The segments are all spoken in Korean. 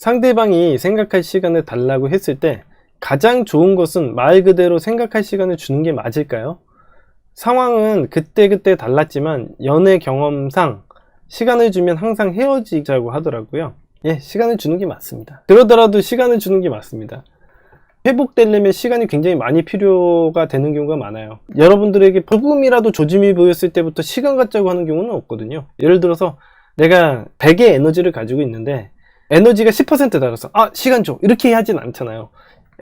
상대방이 생각할 시간을 달라고 했을 때 가장 좋은 것은 말 그대로 생각할 시간을 주는 게 맞을까요? 상황은 그때그때 달랐지만 연애 경험상 시간을 주면 항상 헤어지자고 하더라고요. 예, 시간을 주는 게 맞습니다. 그러더라도 시간을 주는 게 맞습니다. 회복되려면 시간이 굉장히 많이 필요가 되는 경우가 많아요. 여러분들에게 조금이라도 조짐이 보였을 때부터 시간 갖자고 하는 경우는 없거든요. 예를 들어서 내가 100의 에너지를 가지고 있는데 에너지가 10% 달았어. 아, 시간 줘. 이렇게 하진 않잖아요.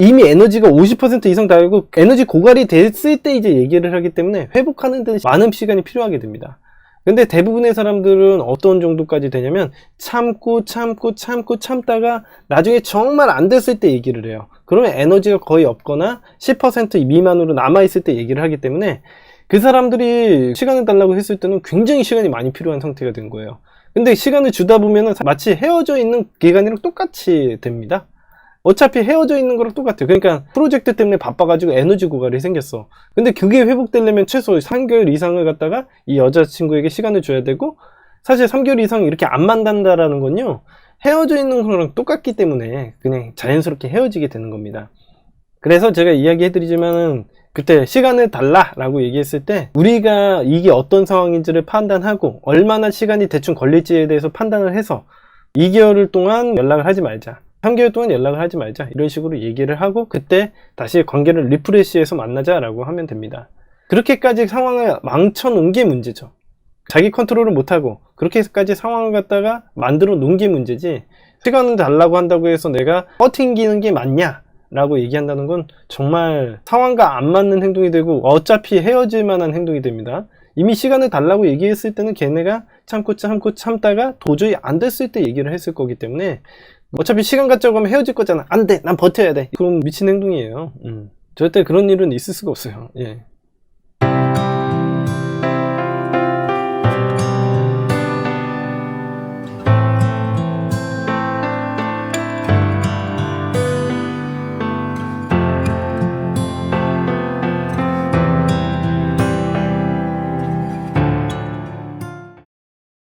이미 에너지가 50% 이상 달고 에너지 고갈이 됐을 때 이제 얘기를 하기 때문에 회복하는 데는 많은 시간이 필요하게 됩니다. 근데 대부분의 사람들은 어떤 정도까지 되냐면 참다가 나중에 정말 안 됐을 때 얘기를 해요. 그러면 에너지가 거의 없거나 10% 미만으로 남아있을 때 얘기를 하기 때문에 그 사람들이 시간을 달라고 했을 때는 굉장히 시간이 많이 필요한 상태가 된 거예요. 근데 시간을 주다 보면은 마치 헤어져 있는 기간이랑 똑같이 됩니다. 어차피 헤어져 있는 거랑 똑같아요. 그러니까 프로젝트 때문에 바빠가지고 에너지 고갈이 생겼어. 근데 그게 회복되려면 최소 3개월 이상을 갖다가 이 여자친구에게 시간을 줘야 되고, 사실 3개월 이상 이렇게 안 만난다라는 건요, 헤어져 있는 거랑 똑같기 때문에 그냥 자연스럽게 헤어지게 되는 겁니다. 그래서 제가 이야기해드리지만은 그때 시간을 달라 라고 얘기했을 때 우리가 이게 어떤 상황인지를 판단하고 얼마나 시간이 대충 걸릴지에 대해서 판단을 해서 2개월 동안 연락을 하지 말자, 3개월 동안 연락을 하지 말자, 이런 식으로 얘기를 하고 그때 다시 관계를 리프레시해서 만나자 라고 하면 됩니다. 그렇게까지 상황을 망쳐놓은 게 문제죠. 자기 컨트롤을 못하고 그렇게까지 상황을 갖다가 만들어 놓은 게 문제지, 시간을 달라고 한다고 해서 내가 버팅기는 게 맞냐 라고 얘기한다는 건 정말 상황과 안 맞는 행동이 되고 어차피 헤어질 만한 행동이 됩니다. 이미 시간을 달라고 얘기했을 때는 걔네가 참다가 도저히 안 됐을 때 얘기를 했을 거기 때문에 어차피 시간 갖자고 하면 헤어질 거잖아. 안 돼, 난 버텨야 돼. 그럼 미친 행동이에요. 절대 그런 일은 있을 수가 없어요. 예.